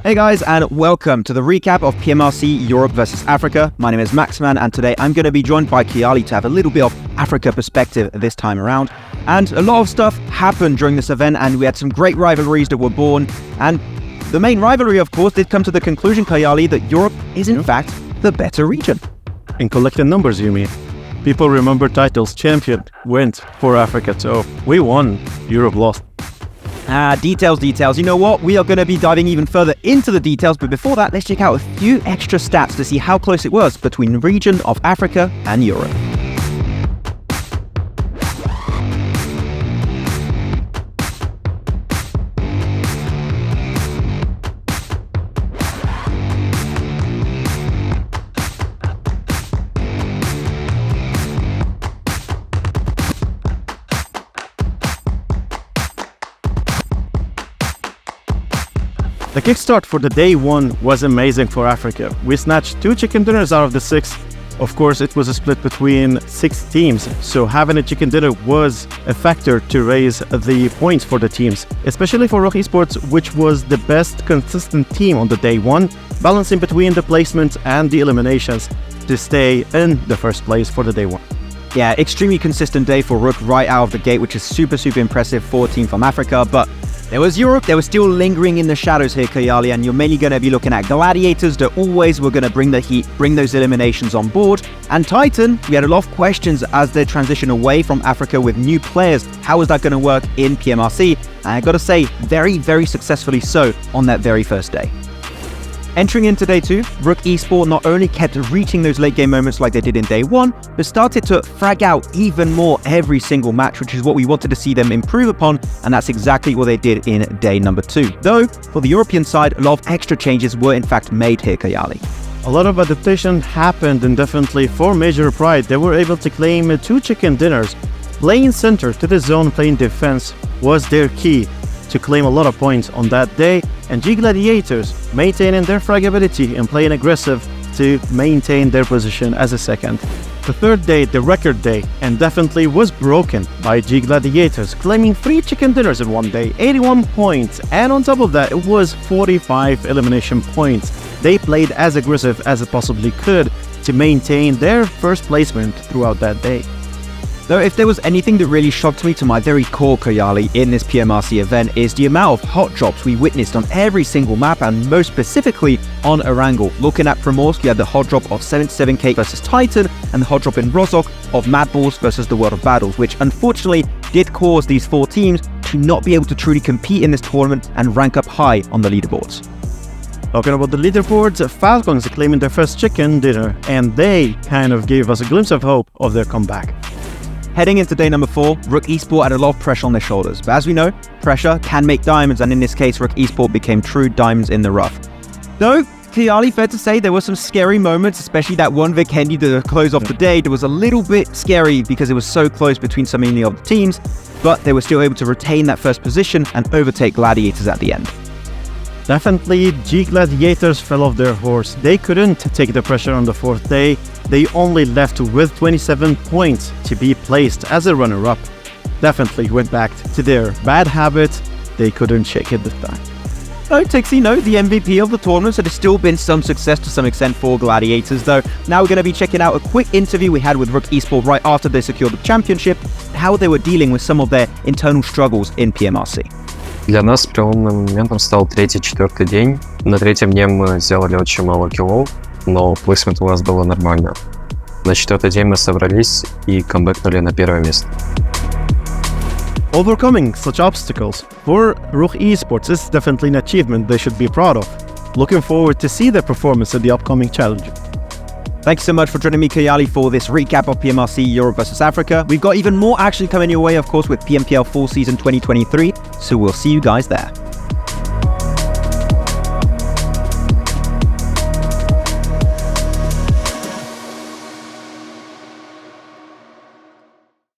Hey guys, and welcome to the recap of PMRC Europe versus Africa. My name is Maxman, and today I'm going to be joined by Kiali to have a little bit of Africa perspective this time around. And a lot of stuff happened during this event, and we had some great rivalries that were born. And the main rivalry, of course, did come to the conclusion, Kiali, that Europe is in fact the better region. In collective numbers, you mean? People remember titles. Champion went for Africa, so we won, Europe lost. Details. You know what? We are going to be diving even further into the details, but before that, let's check out a few extra stats to see how close it was between the region of Africa and Europe. The kickstart for the day one was amazing for Africa. We snatched 2 chicken dinners out of the 6. Of course, it was a split between 6 teams, so having a chicken dinner was a factor to raise the points for the teams, especially for ROG Esports, which was the best consistent team on the day one, balancing between the placements and the eliminations to stay in the first place for the day one. Yeah, extremely consistent day for ROG right out of the gate, which is super impressive for a team from Africa, but there was Europe, they were still lingering in the shadows here, Kayali, and you're mainly going to be looking at Gladiators that always were going to bring the heat, bring those eliminations on board. And Titan, we had a lot of questions as they transition away from Africa with new players. How is that going to work in PMRC? And I got to say, very successfully so on that very first day. Entering into day 2, ROG Esports not only kept reaching those late game moments like they did in day 1, but started to frag out even more every single match, which is what we wanted to see them improve upon, and that's exactly what they did in day number 2. Though, for the European side, a lot of extra changes were in fact made here, Kayali. A lot of adaptation happened, and definitely for Major Pride, they were able to claim 2 chicken dinners. Playing center to the zone, playing defense was their key to claim a lot of points on that day, and G Gladiators maintaining their fragility and playing aggressive to maintain their position as a second. The third day, the record day, and definitely was broken by G Gladiators, claiming 3 chicken dinners in one day, 81 points, and on top of that, it was 45 elimination points. They played as aggressive as it possibly could to maintain their first placement throughout that day. Though if there was anything that really shocked me to my very core, Kayali, in this PMRC event is the amount of hot drops we witnessed on every single map, and most specifically on Erangel. Looking at Primorsk, you had the hot drop of 77k versus Titan, and the hot drop in Rozhok of Mad Balls versus the World of Battles, which unfortunately did cause these 4 teams to not be able to truly compete in this tournament and rank up high on the leaderboards. Talking about the leaderboards, Falcons claiming their first chicken dinner, and they kind of gave us a glimpse of hope of their comeback. Heading into day number 4, ROG Esports had a lot of pressure on their shoulders, but as we know, pressure can make diamonds, and in this case, ROG Esports became true diamonds in the rough. Though, Kiali, fair to say, there were some scary moments, especially that one Vikendi to close off the day. That was a little bit scary because it was so close between so many of the teams, but they were still able to retain that first position and overtake Gladiators at the end. Definitely, G Gladiators fell off their horse. They couldn't take the pressure on the 4th day. They only left with 27 points to be placed as a runner-up. Definitely went back to their bad habit. They couldn't shake it this time. Oh, Tixie, no, the MVP of the tournament, so there's still been some success to some extent for Gladiators, though. Now we're going to be checking out a quick interview we had with ROG Esports right after they secured the championship, how they were dealing with some of their internal struggles in PMRC. Для нас переломным моментом стал 3-4 день. На 3-м дне мы сделали очень мало киллов, но плейсмент у нас было нормально. На 4-й день мы собрались и камбэкнули на 1-е место. Overcoming such obstacles for ROG Esports is definitely an achievement they should be proud of. Looking forward to see their performance at the upcoming challenge. Thanks so much for joining me, Kayali, for this recap of PMRC Europe versus Africa. We've got even more action coming your way, of course, with PMPL Fall Season 2023, so we'll see you guys there.